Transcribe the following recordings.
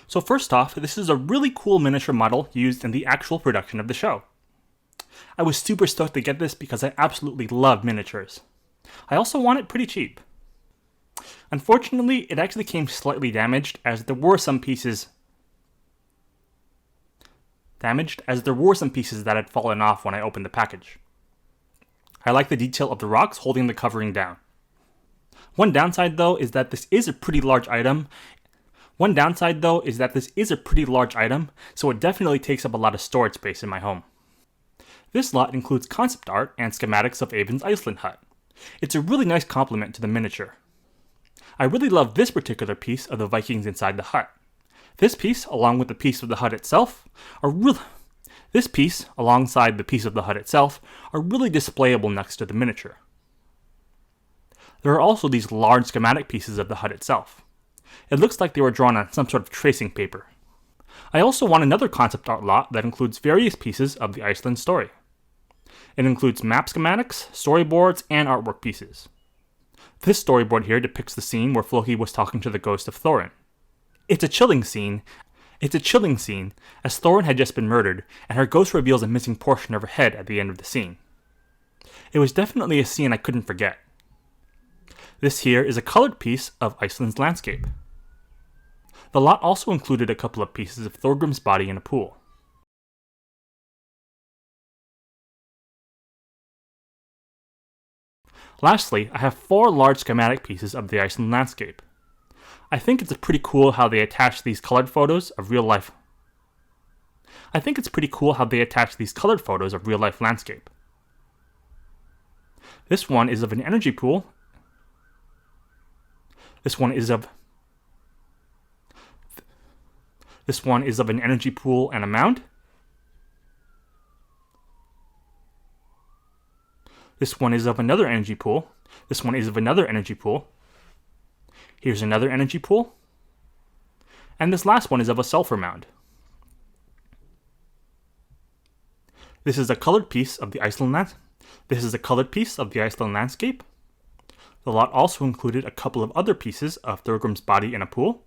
So first off, this is a really cool miniature model used in the actual production of the show. I was super stoked to get this because I absolutely love miniatures. I also want it pretty cheap. Unfortunately, it actually came slightly damaged as there were some pieces that had fallen off when I opened the package. I like the detail of the rocks holding the covering down. One downside though is that this is a pretty large item, so it definitely takes up a lot of storage space in my home. This lot includes concept art and schematics of Avon's Iceland hut. It's a really nice complement to the miniature. I really love this particular piece of the Vikings inside the hut. This piece, alongside the piece of the hut itself, are really displayable next to the miniature. There are also these large schematic pieces of the hut itself. It looks like they were drawn on some sort of tracing paper. I also want another concept art lot that includes various pieces of the Iceland story. It includes map schematics, storyboards, and artwork pieces. This storyboard here depicts the scene where Floki was talking to the ghost of Thorin. It's a chilling scene, as Thorin had just been murdered, and her ghost reveals a missing portion of her head at the end of the scene. It was definitely a scene I couldn't forget. This here is a colored piece of Iceland's landscape. The lot also included a couple of pieces of Thorgrim's body in a pool. Lastly, I have 4 large schematic pieces of the Iceland landscape. I think it's pretty cool how they attach these colored photos of real life landscape. This one is of an energy pool. This one is of an energy pool and a mound. This one is of another energy pool. This one is of another energy pool. Here's another energy pool. And this last one is of a sulfur mound. This is a colored piece of the Iceland landscape. The lot also included a couple of other pieces of Thorgrim's body in a pool.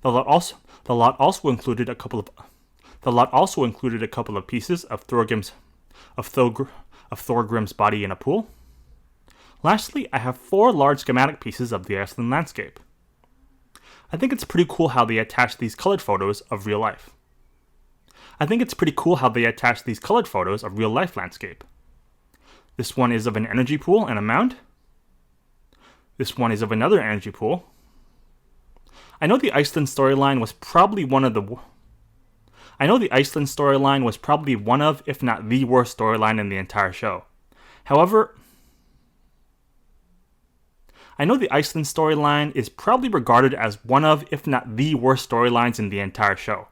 The lot also included a couple of pieces of Thorgrim's body in a pool. Lastly, I have 4 large schematic pieces of the Iceland landscape. I think it's pretty cool how they attach these colored photos of real life. Landscape. This one is of an energy pool and a mound. This one is of another energy pool. I know the Iceland storyline was probably one of, if not the worst storyline in the entire show. However, I know the Iceland storyline is probably regarded as one of, if not the worst storylines in the entire show.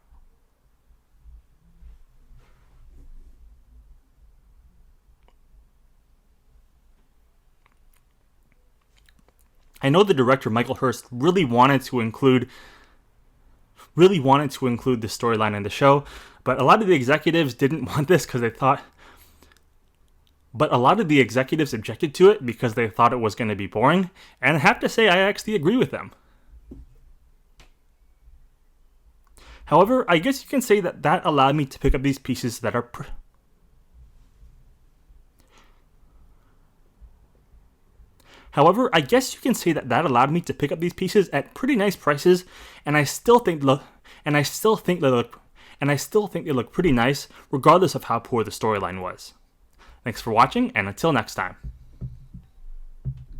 I know the director Michael Hurst really wanted to include the storyline in the show, but a lot of the executives didn't want this because But a lot of the executives objected to it because they thought it was going to be boring, and I have to say I actually agree with them. However, I guess you can say that allowed me to pick up these pieces that are at pretty nice prices, and I still think they look pretty nice regardless of how poor the storyline was. Thanks for watching, and until next time.